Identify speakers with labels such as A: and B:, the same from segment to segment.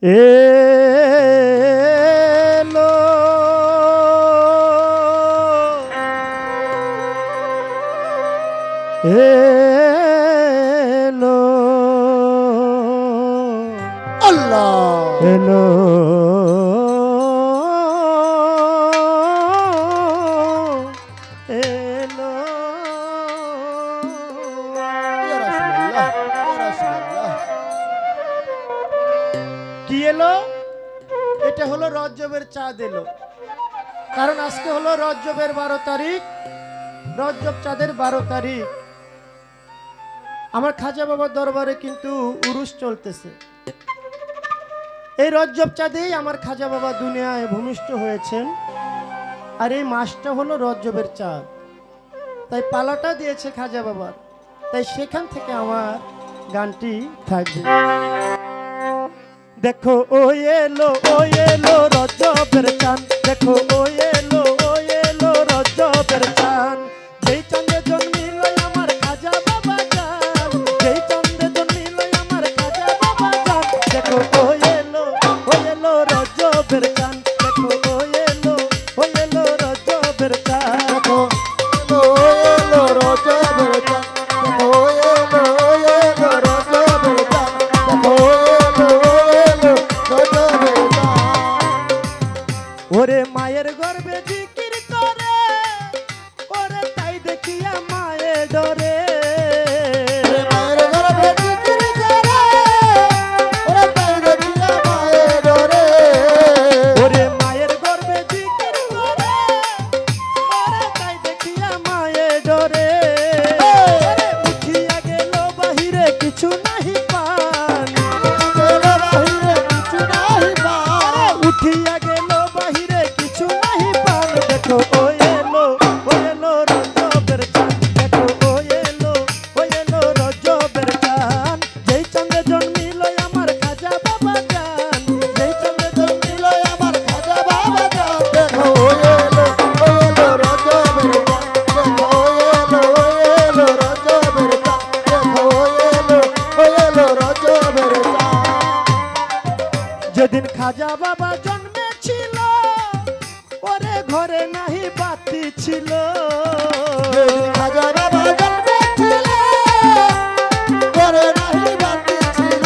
A: এলো এলো
B: আল্লাহ
A: এলো এলো
B: ইয়া রাসূলুল্লাহ ইয়া রাসূলুল্লাহ।
A: কি এলো? এটা হলো রজবের চাঁদ এলো। কারণ আজকে হলো রজবের 12 তারিখ, রজব চাঁদের 12 তারিখ। আমার খাজা বাবার দরবারে কিন্তু উরুস চলতেছে। এই রজব চাঁদেই আমার খাজা বাবা দুনিয়ায় ভূমিষ্ঠ হয়েছেন। আর এই মাসটা হলো রজবের চাঁদ, তাই পালাটা দিয়েছে খাজা বাবার। তাই সেখান থেকে আমার গানটি থাকবে। দেখো ও এলো রজবের চাঁদ, দেখো ও এলো রজবের চাঁদ। যেই চাঁদে জন্মিল আমার খাজা বাবা জান, যেই চাঁদে জন্মিল আমার খাজা বাবা জান। দেখো ও এলো রজবের চাঁদ, দেখো ও এলো রজবের চাঁদ।
B: দেখো এলো রজবের চাঁদ, দেখো এলো রজবের চাঁদ, দেখো এলো রজবের চাঁদ।
A: ওরে মায়ের গর্ভে জিকির করে, ওরে তাই দেখিয়া মায়ে ডরে।
B: মায়ের গর্ভে জিকির করে, ওরে তাই দেখিয়া মায়ে ডরে।
A: ওরে মায়ের গর্ভে জিকির করে, ওরে তাই দেখিয়া মায়ে ডরে। ওরে উঠিয়া গেল বাহিরে কিছু নাহি পান,
B: বাহিরে কিছু নাই পায়।
A: উঠিয়া গেল বাহিরে কিছু নাহি পান। দেখো ও এলো রজবের চাঁদ, দেখো ও এলো রজবের চাঁদ। যেই চাঁদে জন্মিল আমার খাজা বাবা জান, যেই চাঁদে জন্মিল
B: আমার খাজা বাবা জান। দেখো এলো রজবের চাঁদ, দেখো এলো রজবের চাঁদ, দেখো এলো রজবের চাঁদ।
A: যেদিন খাজা বাবা জন্মেছিল, ওরে ঘরে নাহি বাতি ছিল।
B: খাজা বাবা জন্মেছিল, ঘরে নাহি বাতি ছিল।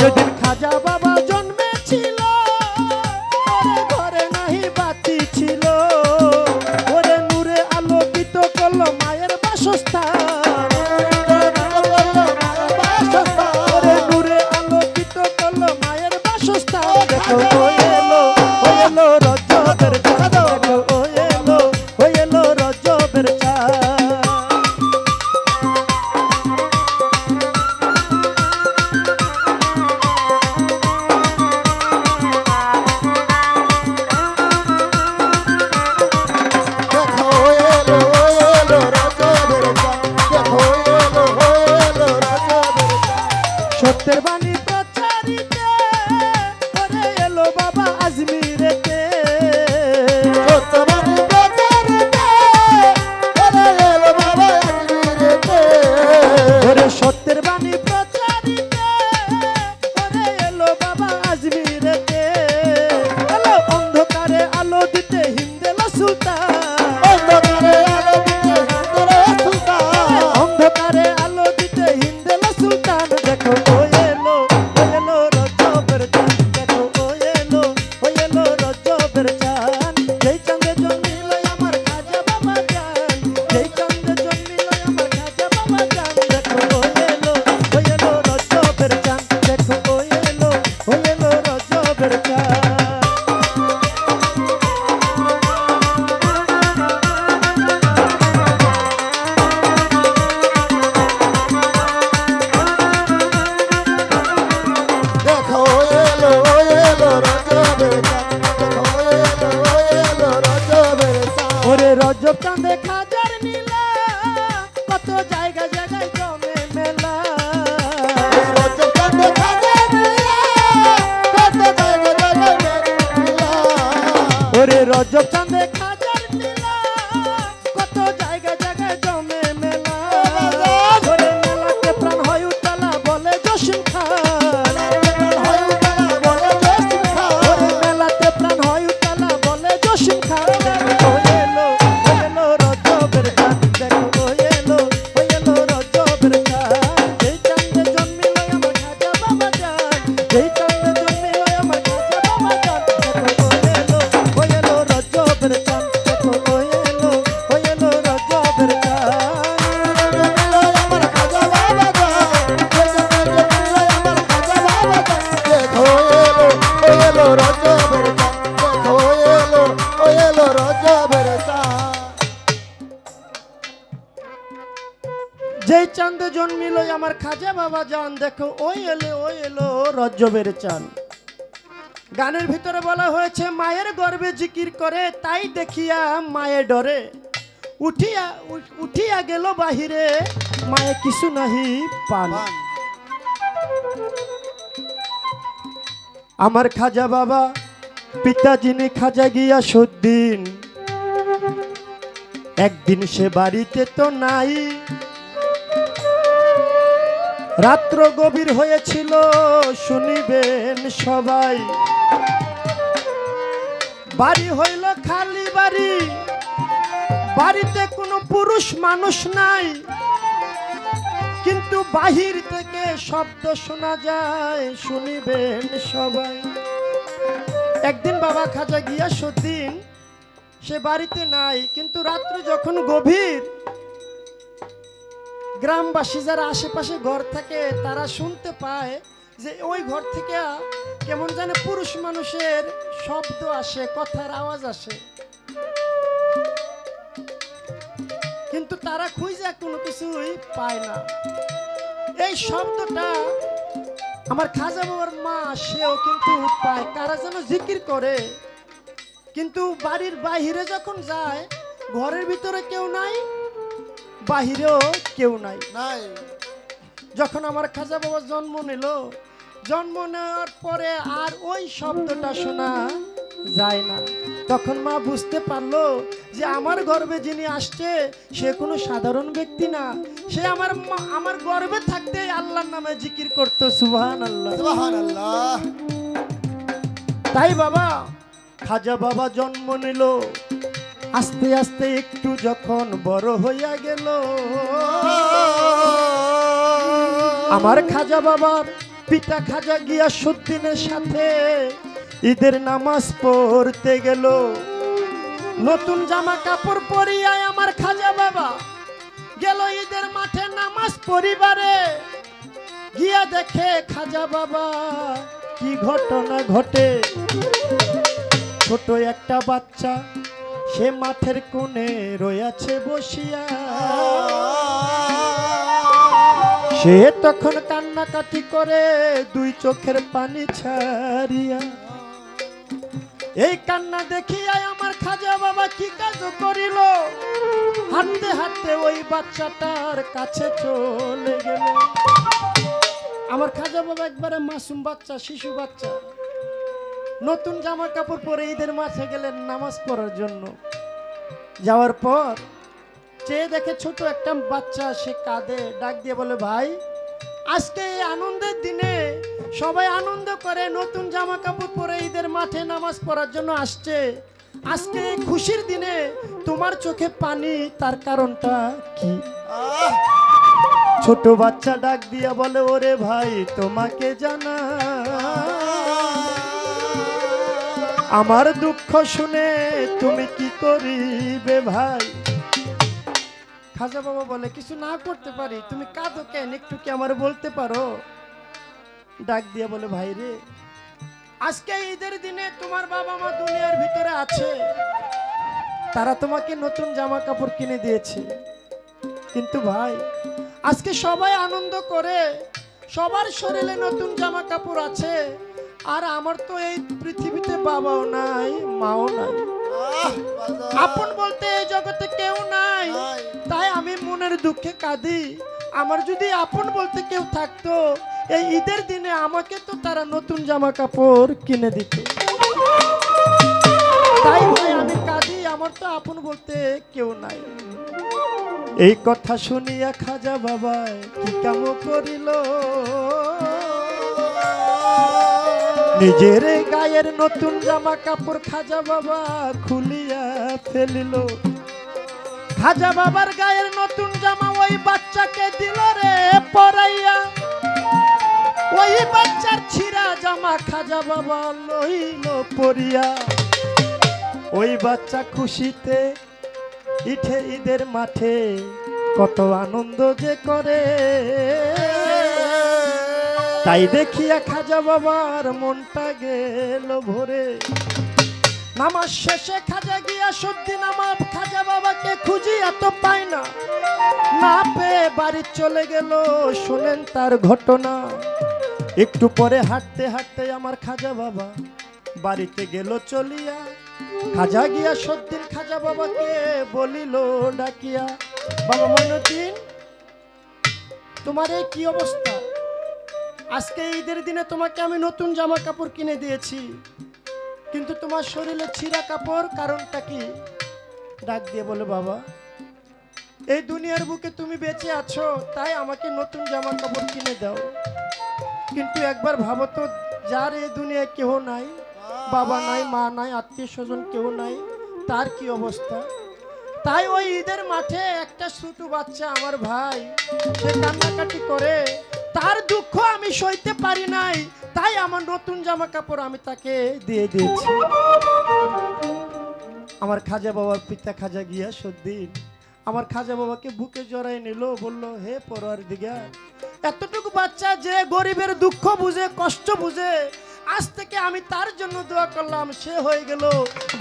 A: যেদিন খাজা বাবা জন্মেছিল, ওরে ঘরে নাহি বাতি ছিল। ওরে নূরে আলোকিত করলো মায়ের বাসস্থান, ওরে নূরে আলোকিত করলো মায়ের বাসস্থান। দেখো ও এলো রজবের চাঁদ, দেখো ও এলো রজবের চাঁদ।
B: দেখো এলো রজবের চাঁদ, দেখো এলো রজবের চাঁদ।
A: সত্যের বাণী প্রচারিতে, ওরে এলো বাবা আজমিরেতে।
B: সত্যবাদী প্রচারিতে, ওরে এলো বাবা আজমিরেতে।
A: ওরে সত্যের বাণী প্রচারিতে, ওরে এলো বাবা আজমিরেতে। এলো অন্ধকারে আলো দিতে হিন্দেল সুলতান,
B: অন্ধকারে আলো দিতে হিন্দুরা সুলতান।
A: অন্ধকারে আলো দিতে হিন্দেল সুলতান। দেখো ও এলো রজবের চাঁদ, দেখো ও এলো রজবের চাঁদ। যেই চাঁদে জন্মিল আমার খাজা বাবা জান, যেই চাঁদে জন্মিল আমার খাজা বাবা জান। দেখো ও এলো রজবের চাঁদ, দেখো ও এলো রজবের চাঁদ।
B: দেখো এলো রজবের চাঁদ, দেখো এলো রজবের চাঁদ।
A: ওরে রজব চাঁদে খাজার নীলা, কত জায়গা জায়গায় জমে মেলা।
B: রজব চাঁদে খাজা মিলা, কত জায়গায় জায়গায় মিলা।
A: ওরে রজব চাঁদে খাজার নীলা, কত জায়গা জায়গায় জমে মেলা। ওরে মেলাতে প্রাণ হয় উতলা বলে জসিম খান, আমার খাজা বাবা যান দেখো ওই এলো রজ্জবের চান। গানের ভিতরে বলা হয়েছে মায়ের গর্ভে জিকির করে তাই দেখিয়া মায়ে ডরে, উঠিয়া গেল বাহিরে মায়ে কিছু নাহি পান। আমার খাজা বাবা পিতা যিনি খাজা গিয়াসউদ্দিন, একদিন সে বাড়িতে তো নাই। রাত্র গভীর হয়েছিল শুনিবেন সবাই, বাড়ি হইল খালি বাড়ি, বাড়িতে কোনো পুরুষ মানুষ নাই, কিন্তু বাহির থেকে শব্দ শোনা যায় শুনিবেন সবাই। একদিন বাবা খাজা গিয়াসউদ্দিন সে বাড়িতে নাই, কিন্তু রাত্রে যখন গভীর গ্রামবাসী যারা আশেপাশে ঘর থাকে তারা শুনতে পায় যে ওই ঘর থেকে কেমন জানে পুরুষ মানুষের শব্দ আসে, কথার আওয়াজ আসে, কিন্তু তারা খুঁজে কোনো কিছুই পায় না। এই শব্দটা আমার খাজা বাবার মা সেও কিন্তু পায়, কারা যেন জিকির করে, কিন্তু বাড়ির বাহিরে যখন যায় ঘরের ভিতরে কেউ নাই, বাহিরেও কেউ নাই। যখন আমার খাজা বাবা জন্ম নিল, জন্ম নেওয়ার পরে আর ওই শব্দটা শোনা যায় না। তখন মা বুঝতে পারলো যে আমার গর্ভে যিনি আসছে সে কোনো সাধারণ ব্যক্তি না, সে আমার গর্ভে থাকতে আল্লাহর নামে জিকির করতো সুবহানাল্লাহ সুবহানাল্লাহ। তাই বাবা খাজা বাবা জন্ম নিল, আস্তে আস্তে একটু যখন বড় হইয়া গেল, আমার খাজা বাবার পিতা খাজা গিয়াসউদ্দিনের সাথে ঈদের নামাজ পড়তে গেল। নতুন জামা কাপড় পরিয়া আমার খাজা বাবা গেল ঈদের মাঠে নামাজ পড়িবারে। গিয়া দেখে খাজা বাবা কি ঘটনা ঘটে, ছোট একটা বাচ্চা সে মাঠের কোণে রয়েছে বসিয়া। সে তখন কান্নাকাটি করে দুই চোখের পানি ছাড়িয়া। এই কান্না দেখিয়া আমার খাজা বাবা কি কাজ করিল, হাঁটতে হাঁটতে ওই বাচ্চাটার কাছে চলে গেল। আমার খাজা বাবা একবারে মাসুম বাচ্চা, শিশু বাচ্চা, নতুন জামা কাপড় পরে ঈদের মাঠে গেলেন নামাজ পড়ার জন্য। যাওয়ার পর চেয়ে দেখে ছোট একটা বাচ্চা, সে কাঁদে, ডাক দিয়ে বলে ভাই আজকে এই আনন্দের দিনে সবাই আনন্দ করে, নতুন জামা কাপড় পরে ঈদের মাঠে নামাজ পড়ার জন্য আসছে, আজকে এই খুশির দিনে তোমার চোখে পানি, তার কারণটা কি? ছোট বাচ্চা ডাক দিয়া বলে ওরে ভাই তোমাকে জানা, আমার দুঃখ শুনে তুমি কি করিবে ভাই? খাজা বাবা বলে কিছু না করতে পারি, তুমি কাঁদো কেন, একটু কি আমার বলতে পারো? ডাক দিয়ে বলে ভাই রে, আজকে ঈদের দিনে তোমার বাবা মা দুনিয়ার ভিতরে আছে, তারা তোমাকে নতুন জামা কাপড় কিনে দিয়েছে, কিন্তু ভাই আজকে সবাই আনন্দ করে, সবার শরীরে নতুন জামা কাপড় আছে, আর আমার তো এই পৃথিবীতে বাবাও নাই মাও নাই, আপন বলতে এই জগতে কেউ নাই, তাই আমি মনের দুঃখে কাঁদি। আমার যদি আপন বলতে কেউ থাকতো এই ঈদের দিনে আমাকে তো তারা নতুন জামা কাপড় কিনে দিত, তাই ভাই আমি কাঁদি, আমার তো আপন বলতে কেউ নাই। এই কথা শুনিয়া খাজা বাবা কি কাম করিল, নিজের গায়ের নতুন জামা কাপড় খাজা বাবা খুলিয়া ফেলিল। খাজা বাবার গায়ের নতুন জামা ওই বাচ্চাকে দিল রে পরাইয়া, ওই বাচ্চার ছিঁড়া জামা খাজা বাবা লইল পরিয়া। ওই বাচ্চা খুশিতে ইঠে ঈদের মাঠে কত আনন্দ যে করে, তাই দেখিয়া খাজা বাবার মনটা গেল ভরে। নামাজ শেষে খাজা গিয়াসউদ্দিন আমার খাজা বাবাকে খুঁজি এত পাই না, না পেয়ে বাড়ি চলে গেল। শোনেন তার ঘটনা। একটু পরে হাঁটতে হাঁটতে আমার খাজা বাবা বাড়িতে গেল চলিয়া। খাজা গিয়াসউদ্দিন খাজা বাবাকে বলিল ডাকিয়া, বাবা মঈনুদ্দিন, তোমার এই কি অবস্থা? আজকে ঈদের দিনে তোমাকে আমি নতুন জামা কাপড় কিনে দিয়েছি, কিন্তু তোমার শরীরে ছিঁড়া কাপড়, কারণটা কি? ডাক দিয়ে বলে, বাবা, এই দুনিয়ার বুকে তুমি বেঁচে আছো তাই আমাকে নতুন জামা কাপড় কিনে দাও, কিন্তু একবার ভাবো তো, যার এই দুনিয়ায় কেহ নাই, বাবা নাই, মা নাই, আত্মীয় স্বজন কেউ নাই, তার কি অবস্থা? তাই ওই ঈদের মাঠে একটা ছোট বাচ্চা আমার ভাই, সে কান্নাকাটি করে, তার দুঃখ আমি সইতে পারি নাই, তাই আমার নতুন জামা কাপড় আমি তাকে দিয়ে দিয়েছি। আমার খাজা বাবার পিতা খাজা গিয়াসউদ্দিন আমার খাজা বাবাকে বুকে জড়াই নিল, বলল, হে পরওয়ারদিগার, এতটুকু বাচ্চা যে গরিবের দুঃখ বুঝে, কষ্ট বুঝে, আজ থেকে আমি তার জন্য দোয়া করলাম, সে হয়ে গেল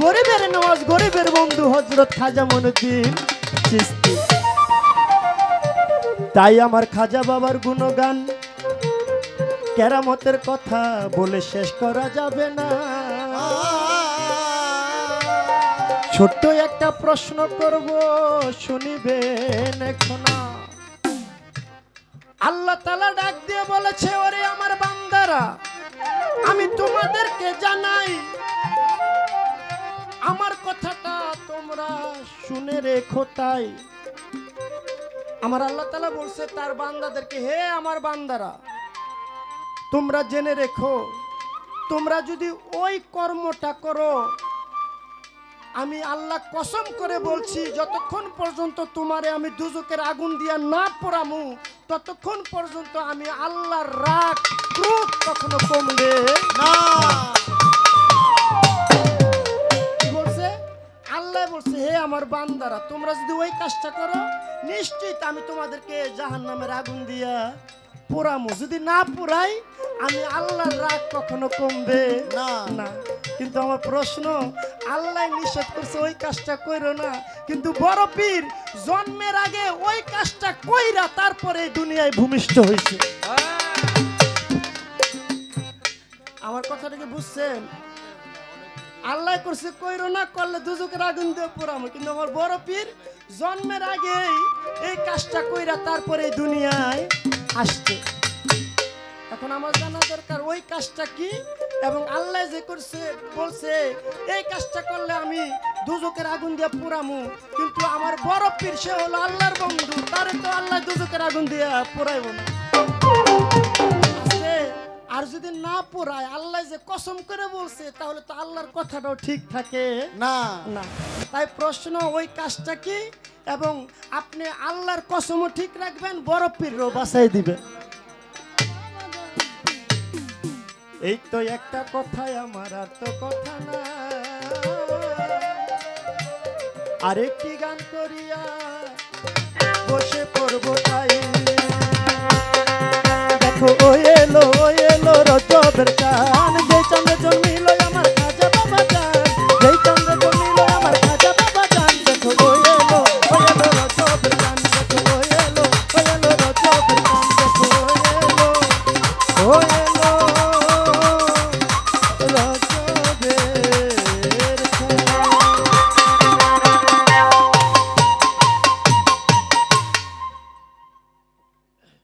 A: গরিবের নওয়াজ, গরিবের বন্ধু হযরত খাজা মঈনুদ্দিন চিশতি। তাই আমার খাজা বাবার গুণগান, কেরামতের কথা বলে শেষ করা যাবে না। ছোট্ট একটা প্রশ্ন করব, শুনিবেন এখন। আল্লাহ তাআলা ডাক দিয়ে বলেছে, ওরে আমার বান্দারা, আমি তোমাদেরকে জানাই, আমার কথাটা তোমরা শুনে রেখো। তাই আমার আল্লাহ তাআলা বলছে তার বান্দাদেরকে, হে আমার বান্দারা, তোমরা জেনে রেখো, তোমরা যদি ওই কর্মটা করো, আমি আল্লাহ কসম করে বলছি, যতক্ষণ পর্যন্ত তোমারে আমি দুজকের আগুন দিয়া না পোড়ামু, ততক্ষণ পর্যন্ত আমি আল্লাহর রাগ ক্রোধ কখনো কমবে না। বলছে আল্লাহ, বলছে, হে আমার বান্দারা, তোমরা যদি ওই কাজটা করো, নিশ্চিত আমি তোমাদেরকে জাহান্নামের আগুন দিয়া পোড়ামু। যদি না পোড়াই, আমি আল্লাহর রাগ কখনো কমবে না না। কিন্তু আমার প্রশ্ন, আল্লাহ নিষেধ করছে ওই কাজটা কইরো না, কিন্তু বড় পীর জন্মের আগে ওই কাজটা কইরা তারপরে দুনিয়ায় ভূমিষ্ঠ হয়েছে। আমার কথাটা কি বুঝছেন? আল্লাহ করছে কইরো না, করলে দুজকের আগুন দিয়ে পোড়ামো, কিন্তু আমার বড় পীর জন্মের আগেই এই কাজটা কইরা তারপরে দুনিয়ায় আসছে। এখন আমার জানা দরকার ওই কাজটা কি, এবং আল্লাহ যে করছে বলছে এই কাজটা করলে আমি দুজকের আগুন দিয়ে পোড়ামু, কিন্তু আমার বড় পীর সে হলো আল্লাহর বন্ধু, তারে তো আল্লাহ দুজকের আগুন দিয়ে পোড়াইব না। আর যদি না পোড়ায়, আল্লাহ যে কসম করে বলছে, তাহলে তো আল্লাহর কথাটাও ঠিক থাকে না না। তাই প্রশ্ন, ওই কাজটা কি, এবং আপনি আল্লাহর কসমও ঠিক রাখবেন, বড় পীরও বাঁচাই দিবেন। এই তো একটা কথাই আমার, আর তো কথা না। আরেকটি গান করিয়া বসে পড়ব তাই। দেখো ও এলো রজবের চাঁদ,